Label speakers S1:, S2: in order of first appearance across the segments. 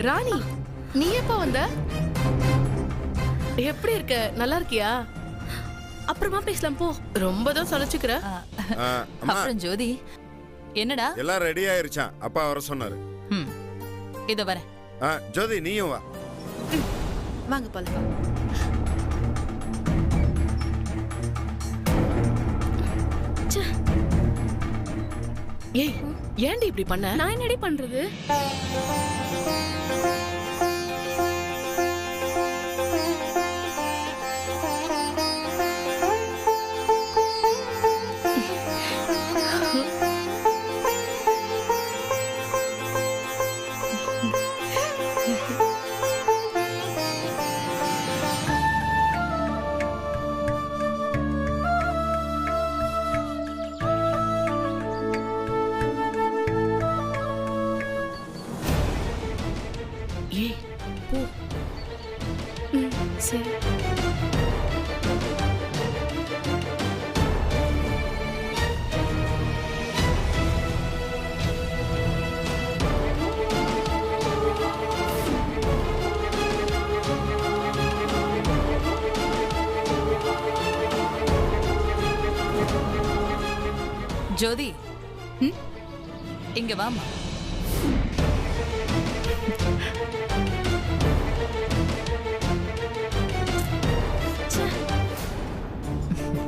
S1: ராணி, நீ எப்ப வந்த? எப்படி இருக்க? நல்லா இருக்கியா? அப்புறமா பேசலாம் போ. ரொம்ப தான் சலிச்சுக்கிற.
S2: அப்புறம் ஜோதி, என்னடா?
S3: எல்லாம் ரெடி ஆயிருச்சான். அப்பா வர சொன்னாரு.
S2: இதோ வரேன்.
S3: ஜோதி நீயும் வா.
S1: வாங்க போலாம். ஏய், ஏன்டி இப்படி பண்ண? நான் என்னடி பண்றது? ஏய், போ. சரி.
S2: ஜோதி, இங்க வாமா.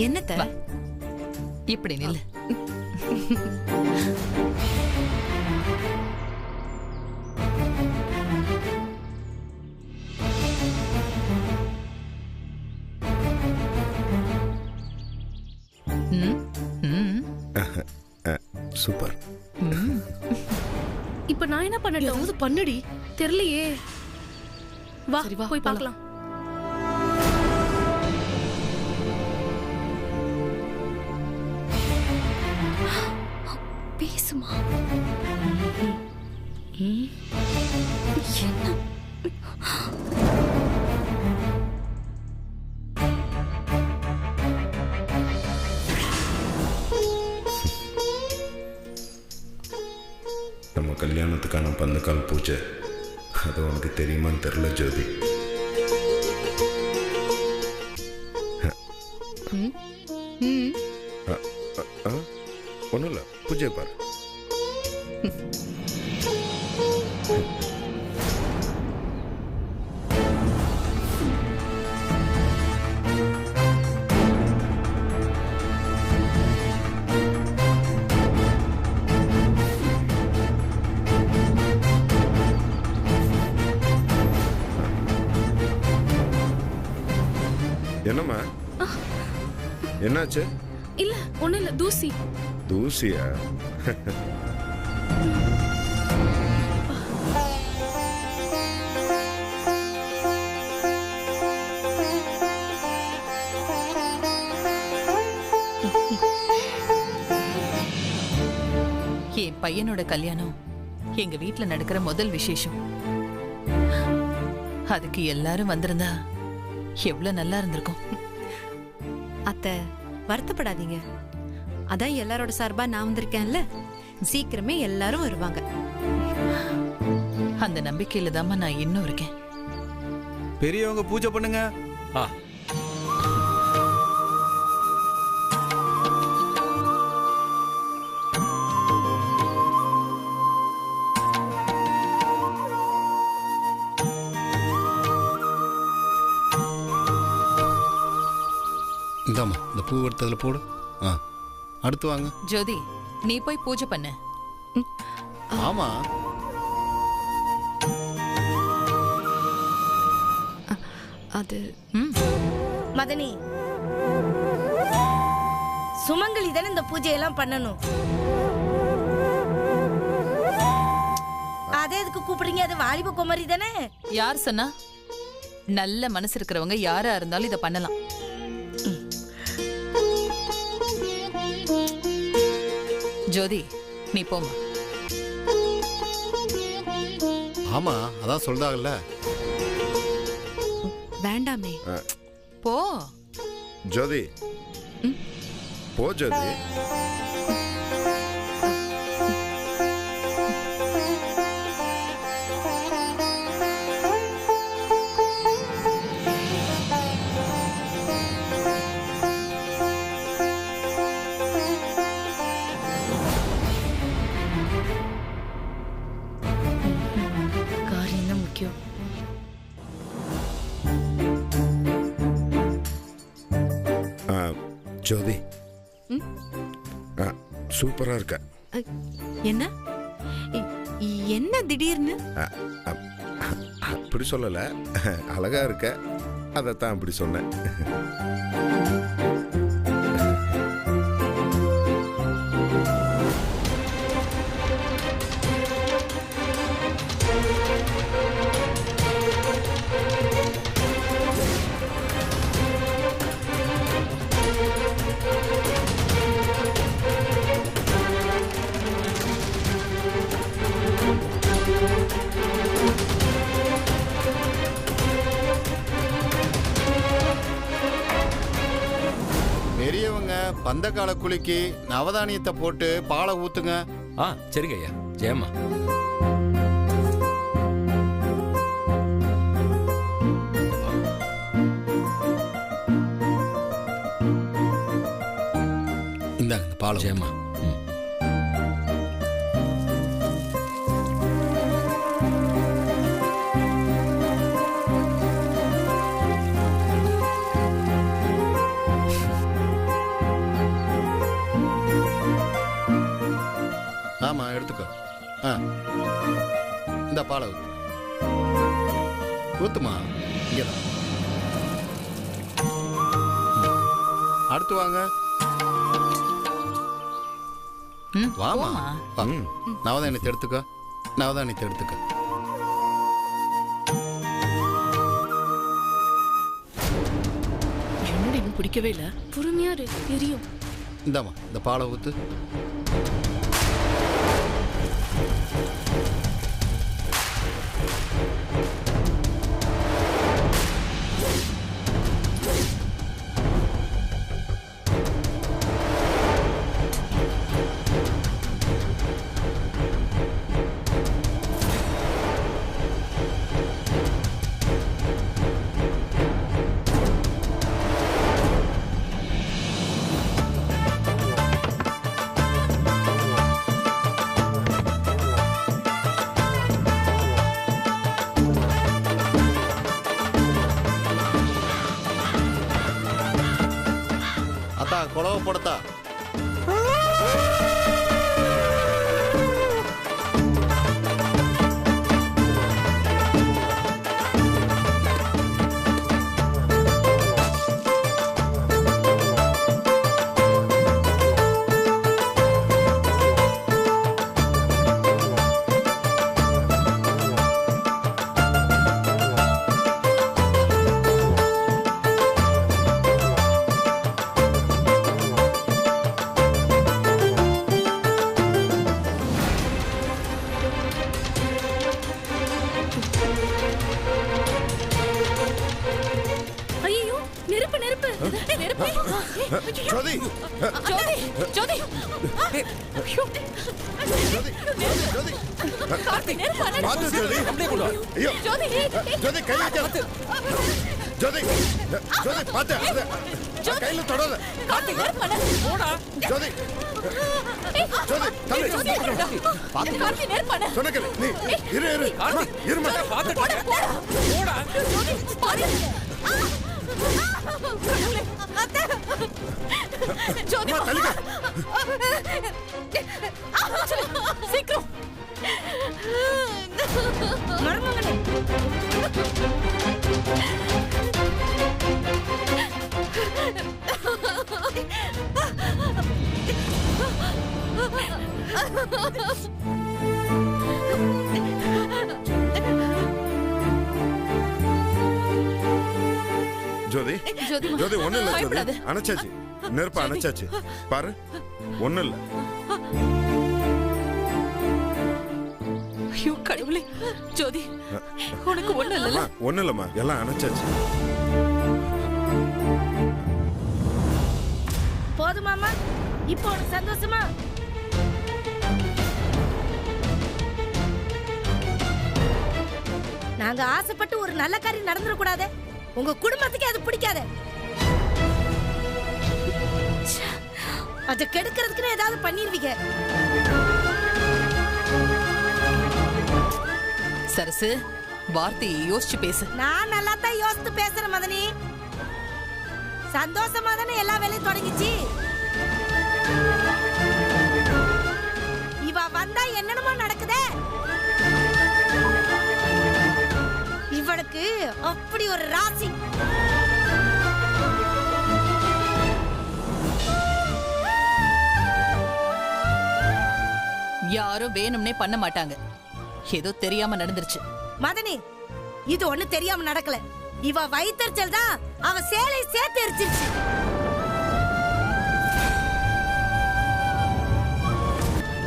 S4: என்னத்த?
S2: இப்படி நில்லு.
S3: சூப்பர்.
S1: இப்ப நான் என்ன பண்ணட்டும்? ஏதாவது பண்ணுடி. தெரியலையே. வா, போய் பார்க்கலாம். பேசுமா? என்ன?
S3: நம்ம கல்யாணத்துக்கான பந்தக்கால் பூஜை, அது உனக்கு தெரியுமான்னு தெரியல ஜோதி. ஒன்றும் இல்லை, பூஜை பாரு. என்னம்மா, என்னாச்சு?
S1: இல்ல, ஒண்ணு இல்ல. தூசி.
S3: தூசியா?
S2: என் பையனோட கல்யாணம் எங்க வீட்டுல நடக்கிற முதல் விசேஷம். அதுக்கு எல்லாரும் வந்திருந்தா எவ்வளவு நல்லா இருந்திருக்கும்.
S4: அத்தை, வருத்தப்படாதீங்க. அதான் எல்லாரோட சார்பா நான் வந்திருக்கேன்ல, சீக்கிரமே எல்லாரும் வருவாங்க.
S2: அந்த நம்பிக்கையில தாமா நான் இன்னும் இருக்கேன்.
S5: பெரியவங்க பூஜை பண்ணுங்க.
S6: இந்தாம்மா, இந்த பூ எடுத்ததுல போடு. அடுத்து வாங்க.
S2: ஜோதி, நீ போய் பூஜை பண்ண.
S6: ஆமா,
S4: அது
S7: மதனி, சுமங்கலி தானே இந்த பூஜையெல்லாம் பண்ணணும். அதே எதுக்கு கூப்பிடுறீங்க? அது வாலிப குமரி தானே.
S2: யார் சொன்னா? நல்ல மனசு இருக்கிறவங்க யாரா இருந்தாலும் இதை பண்ணலாம். ஜோதி, நீ போமா.
S6: ஆமா, அதான் சொல்றாங்கல்ல.
S4: வேண்டாமே.
S2: போ
S3: ஜோதி, போ ஜோதி. ஜோதி சூப்பரா இருக்க.
S4: என்ன என்ன திடீர்னு?
S3: அப்படி சொல்லல, அழகா இருக்க, அதைத்தான் அப்படி சொன்னேன்.
S6: பெரியவங்க பந்தக்கால குளிக்கு நவதானியத்தை போட்டு பாலை ஊத்துங்க.
S5: சரிங்க ஐயா. ஜெயம்மா.
S6: இந்தாங்க இந்த பாலை.
S5: ஜெயம்மா.
S6: ஆமா எடுத்துக்கோ. இந்த பாலை ஊத்து. ஊத்துமா. இங்கதான். அடுத்து வாங்க. வாமா. நவதானியத்தை எடுத்துக்கோ. நவதானியத்தை எடுத்துக்கோ.
S1: என்னடி இன்னும் பிடிக்கவே இல்ல. பொறுமையா தெரியும்.
S6: இந்தாமா இந்த பாலை ஊத்து. குழவை போடத்தா. ஜோதி
S2: ஜோதி ஜோதி
S6: ஜோதி
S2: கார்த்தி நெருப்பு
S3: பாத்து ஜோதி. ஐயோ
S2: ஜோதி
S3: ஜோதி கையில ஜோதி ஜோதி பாத்து கையில தொடாத.
S2: கார்த்தி நெருப்பு போடா.
S3: ஜோதி ஜோதி தள்ளு.
S2: பாத்து கார்த்தி நெருப்பு
S3: சொன்னக்கல நீ இரு இரு இருமா
S5: பாத்து போடா.
S2: ஜோதி பாரு. ஜோதி
S3: தள்ளிக்க.
S2: சீக்கிரம்
S7: மருமகனே.
S3: ஜோதி ஜோதி ஒண்ணு இல்ல ஜோதி. அணைச்சாச்சு, நெருப்ப அணைச்சாச்சு. பாரு ஒண்ணு இல்ல.
S2: ஐயோ கடவுளே. ஜோதி உனக்கு ஒண்ணு இல்ல.
S3: ஒண்ணு இல்லம்மா, எல்லாம் அணைச்சாச்சு.
S7: போதுமாமா? இப்போ உனக்கு சந்தோஷமா? நாங்க ஆசைப்பட்டு ஒரு நல்ல காரியம் நடந்துட கூடாது. உங்க குடும்பத்துக்கு அது பிடிக்காது. அதை கெடுக்கிறதுக்குன்னு ஏதாவது பண்ணிருவீங்க.
S2: சரசு வார்த்தையை யோசிச்சு பேசு.
S7: நான் நல்லா தான் யோசித்து பேசுறேன் மதனி. சந்தோஷமா தானே எல்லா வேலையும் தொடங்கிச்சு. இவ வந்தா என்னென்னமோ நடக்குதே. இவளுக்கு அப்படி ஒரு ராசி.
S2: யாரும் வேணும்னே பண்ண மாட்டாங்க. ஏதோ தெரியாம நடந்துருச்சு.
S7: மதனி, இது ஒண்ணு தெரியாம நடக்கல. இவ வயித்தறிச்சல் தான் அவ சேலை சேர்த்து எரிச்சிருச்சு.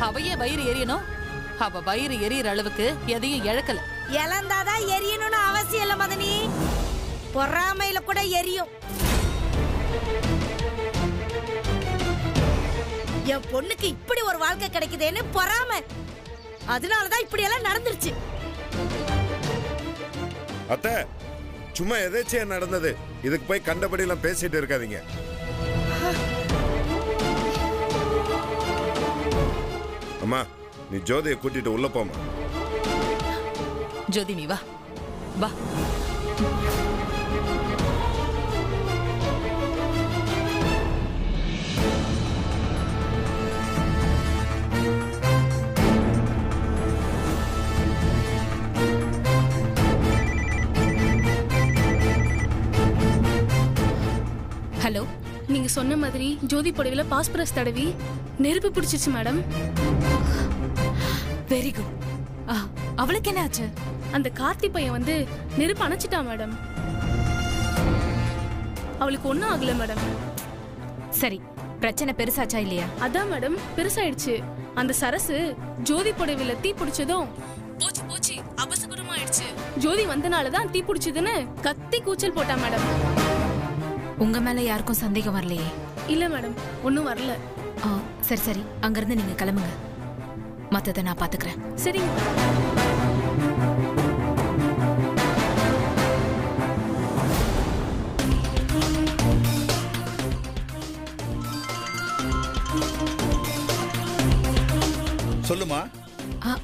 S2: அவையே வயிறு எரியணும். அவ வயிறு எரியற அளவுக்கு எதையும் இழக்கல.
S7: இழந்தாதான் எரியணும்னு அவசியம் இல்ல மதனி. பொறாமையில கூட எரியும். என் பொண்ணுக்கு இப்படி ஒரு வாழ்க்கை கிடைக்குதுன்னு பொறாமை. அதனாலதான் இப்படி எல்லாம் நடந்துருச்சு.
S3: அத்தை, சும்மா எதாச்சியா நடந்தது. இதுக்கு போய் கண்டபடி எல்லாம் பேசிட்டு இருக்காதீங்க. அம்மா, நீ ஜோதியை கூட்டிட்டு உள்ள போமா.
S2: ஜோதி, நீ வா வா.
S1: ஹலோ, நீங்க சொன்ன மாதிரி ஜோதி புடவையில பாஸ்பரஸ் தடவி நெருப்பு பிடிச்சிருச்சு மேடம்.
S4: Very good. அவளுக்கு என்ன ஆச்சு?
S1: அந்த கார்த்தி பையன் வந்து நெருப்பு அணைச்சிட்டான் மேடம். அவளுக்கு ஒன்னும் ஆகல மேடம்.
S4: சரி, பிரச்சனை பெருசாச்சா இல்லையா?
S1: அதான் மேடம், பெருசாயிடுச்சு. அந்த சரசு ஜோதி புடவையில தீ பிடிச்சதும் போச்சு போச்சு அபசகுணமாயிடுச்சு. ஜோதி வந்தனாலதான் தீ பிடிச்சதுன்னு கத்தி கூச்சல் போட்டா மேடம்.
S4: உங்க மேல யாருக்கும் சந்தேகம் வரலையே?
S1: இல்ல மேடம், ஒன்னும் வரல.
S4: சரி சரி, அங்கிருந்து நீங்க கிளம்புங்க. மத்தத நான் பாத்துக்கிறேன்.
S1: சரிங்க.
S8: சொல்லுமா.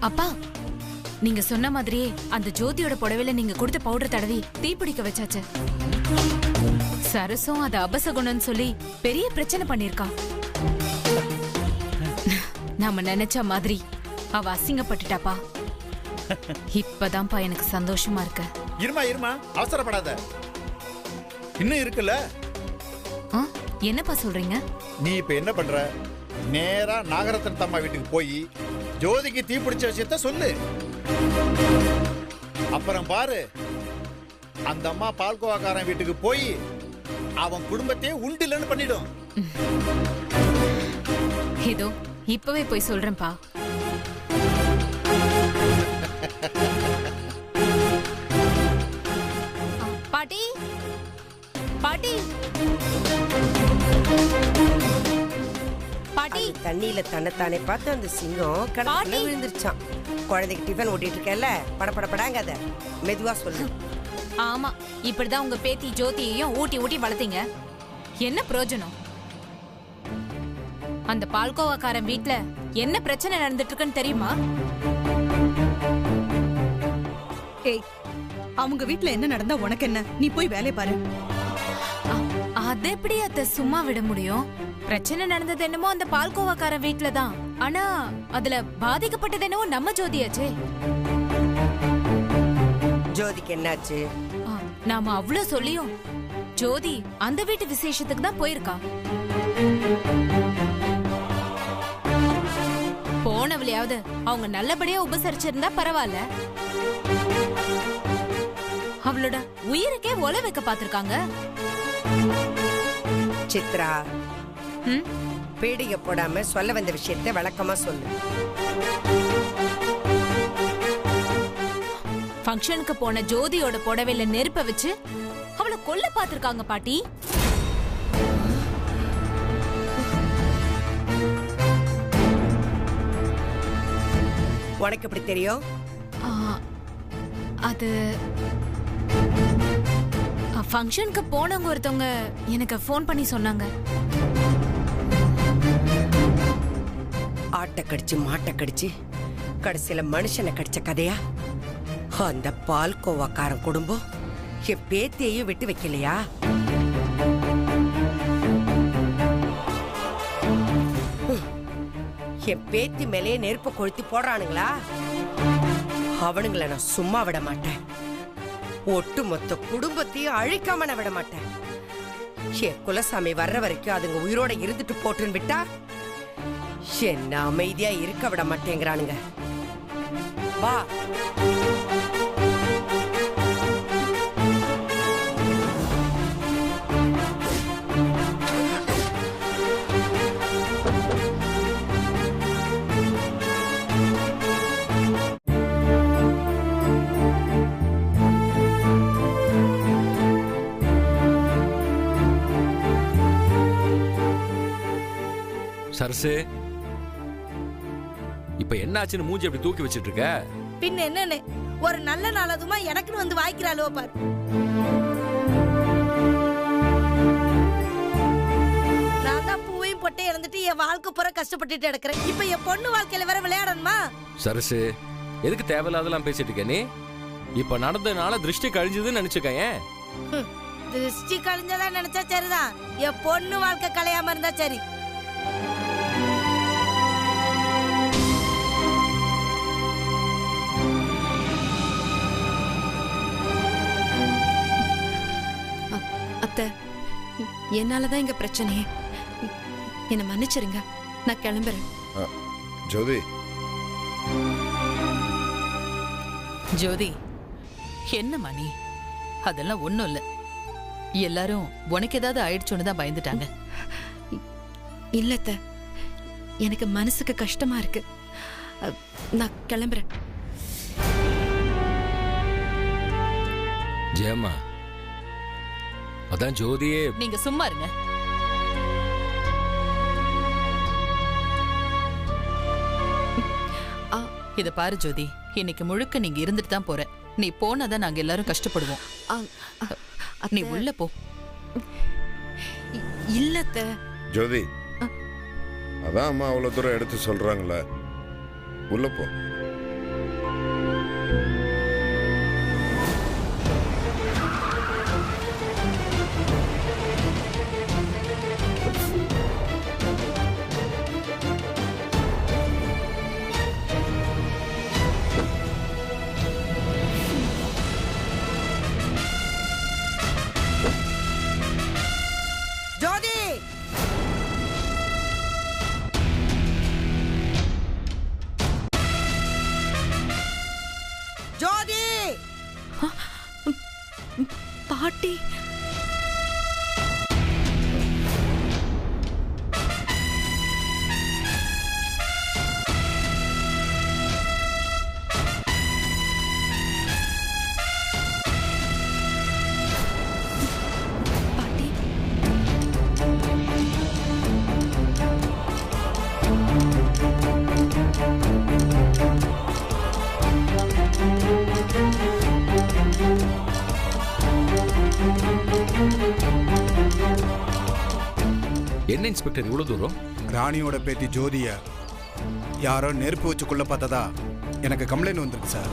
S4: அப்பா, நீங்க சொன்ன மாதிரியே அந்த ஜோதியோட புடவையில நீங்க கொடுத்த பவுடர் தடவி தீப்பிடிக்க வச்சாச்சு. சரசும் அது அபசகுணம்னு சொல்லி பெரிய பிரச்சனை பண்ணிருக்கா. நாம நினைச்ச மாதிரி அவ அசிங்கப்பட்டுட்டாப்பா. இப்பதான்ப்பா எனக்கு சந்தோஷமா இருக்கு.
S8: இருமா, அவசரப்படாத. இன்னும் இருக்குல்ல.
S4: என்னப்பா சொல்றீங்க?
S8: நீ இப்ப என்ன பண்ற? நேரா நாகரத்ன அம்மா வீட்டுக்கு போய் ஜோதிக்கு தீ பிடிச்ச விஷயத்த சொல்லு. அப்புறம் பாரு, அந்த அம்மா பால்கோவாக்காரன் வீட்டுக்கு போய் அவன் குடும்பத்தையே உண்டிலன்னு பண்ணிடும்.
S4: இதோ இப்பவே போய் சொல்றேன்ப்பா. பாட்டி, பாட்டி, பாட்டி.
S9: தண்ணியில தன்னைத்தானே பார்த்து அந்த சிங்கம் கடற்கரை விழுந்துருச்சான். குழந்தைக்கு டிஃபன் ஓட்டிட்டு இருக்கல, படப்படப்படாங்காத, மெதுவா சொல்லு.
S4: ஆமா, இப்படிதான் உங்க பேத்தி ஜோதியையும் ஊட்டி ஊட்டி வளர்த்தீங்க. என்ன பிரயோஜனம்? அந்த பால்கோவாக்காரன் வீட்ல என்ன பிரச்சனை நடந்துட்டு இருக்குன்னு தெரியுமா?
S10: ஏய், அவங்க வீட்ல என்ன நடந்தா உனக்கு என்ன? நீ போய் வேலைய பாரு.
S4: அது எப்படி அத சும்மா விட முடியும்? பிரச்சனை நடந்தது என்னமோ அந்த பால்கோவாக்காரன் வீட்ல தான். ஆனா அதுல பாதிக்கப்பட்டது என்னவோ நம்ம ஜோதியாச்சே.
S9: ஜோதிக்கு என்னாச்சு?
S4: நாம அவ்வளவு சொல்லியும் ஜோதி அந்த வீட்டு விசேஷத்துக்கு தான் போயிருக்கா. போனவளையாவது அவங்க நல்லபடியா உபசரிச்சிருந்தா பரவாயில்ல. அவளோட உயிருக்கே ஒல வைக்க பாத்திருக்காங்க.
S9: சித்ரா, பீடிகை போடாம சொல்ல வந்த விஷயத்தை விளக்கமா சொல்லு.
S4: ஃபங்க்ஷனுக்கு போன ஜோதியோட புடவையில நெருப்ப வச்சு அவளை கொல்ல பாத்திருக்காங்க பாட்டி.
S9: உனக்கு எப்படி தெரியும்?
S4: அது ஃபங்க்ஷனுக்கு போனவங்க ஒருத்தவங்க எனக்கு ஃபோன் பண்ணி சொன்னாங்க.
S9: ஆட்டை கடிச்சு மாட்டை கடிச்சு கடைசியில மனுஷனை கடிச்ச கதையா? அந்த பால்கோவாக்காரன் குடும்பம் என் பேத்தியையும் விட்டு வைக்கலையா? என் பேத்தி மேலே நெருப்ப கொளுத்தி போடுறானுங்களா? அவனுங்களை நான் சும்மா விட மாட்டேன். ஒட்டு மொத்த குடும்பத்தையும் அழிக்காம நான் விட மாட்டேன். என் குலசாமி வர்ற வரைக்கும் அதுங்க உயிரோட இருந்துட்டு போட்டுன்னு விட்டா என்ன அமைதியா இருக்க விட மாட்டேங்கிறானுங்க. வா.
S5: சரசு, இப்ப என்னாச்சுன்னு மூஞ்சி அப்படி தூக்கி வச்சிட்டு இருக்க?
S7: பின்ன என்னன்னு ஒரு நல்ல நாள் அதுமா எனக்குன்னு வந்து வாய்க்கிறாளோ பாரு. நான் தான் பூவையும் பொட்டை இறந்துட்டு என் வாழ்க்கை பூரா கஷ்டப்பட்டுட்டு எடுக்கிறேன். இப்ப என் பொண்ணு வாழ்க்கையில வேற விளையாடணுமா?
S5: சரசு, எதுக்கு தேவையில்லாதெல்லாம் பேசிட்டு இருக்க நீ? இப்ப நடந்ததுனால திருஷ்டி கழிஞ்சதுன்னு நினைச்சுக்க.
S7: திருஷ்டி கழிஞ்சதா நினைச்சா சரிதான், என் பொண்ணு வாழ்க்கை கலையாம இருந்தா சரி.
S11: அத்தை, என்னாலதான் இங்க பிரச்சனையே. என்ன மன்னிச்சிருங்க, நான் கிளம்புறேன்.
S3: ஜோதி,
S2: ஜோதி, என்ன மணி? அதெல்லாம் ஒண்ணும் இல்ல. எல்லாரும் உனக்கு ஏதாவது ஆயிடுச்சோன்னு தான் பயந்துட்டாங்க.
S11: இல்ல அத்தை, எனக்கு மனசுக்கு கஷ்டமா இருக்கு. நான் கிளம்புறேன்.
S5: ஜெயம்மா, அதான் ஜோதியே.
S2: நீங்க சும்மா இருங்க. இத பாரு ஜோதி, இன்னைக்கு முழுக்க நீங்க இருந்துட்டு தான் போற. நீ போனாதான் நாங்க எல்லாரும் கஷ்டப்படுவோம். நீ உள்ள போ.
S11: இல்ல அத்தை.
S3: ஜோதி, அதான் அம்மா அவ்வளவு தூரம் எடுத்து சொல்றாங்களே, உள்ள போ.
S9: ஜோதி, ஜோதி,
S11: பாட்டி.
S5: என்ன இன்ஸ்பெக்டர் இவ்வளவு தூரம்?
S12: ராணியோட பேத்தி ஜோதிய யாரோ நெருப்பு வச்சு கொள்ள பார்த்ததா எனக்கு கம்ப்ளைண்ட் வந்திருக்கு சார்.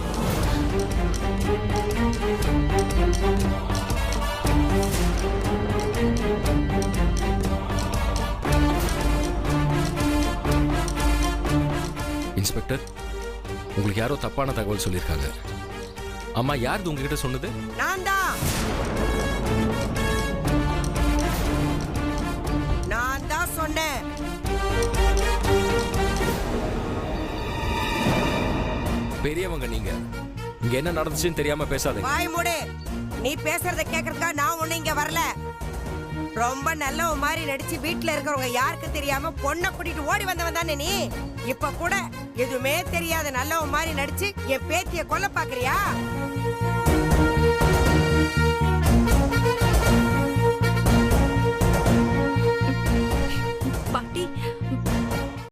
S5: இன்ஸ்பெக்டர், உங்களுக்கு யாரோ தப்பான தகவல் சொல்லியிருக்காங்க. அம்மா, யார் உங்ககிட்ட சொன்னது?
S9: நான் தான் சொன்னேன்.
S5: பெரியவங்க நீங்க, இங்க என்ன நடந்துச்சுன்னு தெரியாம பேசாதீங்க.
S9: வாய் மூடு. நீ பேசுறத கேக்குறதுக்கா நான் ஒண்ணு இங்க வரல. ரொம்ப நல்ல மாதிரி நடிச்சு வீட்டுல இருக்கிறவங்க யாருக்கு தெரியாம பொண்ணை கூட்டிட்டு ஓடி வந்தவன் தானே நீ. இப்ப கூட எதுவுமே தெரியாத நல்லவ மாதிரி நடிச்சு என் பேத்திய கொல்ல பாக்குறியா?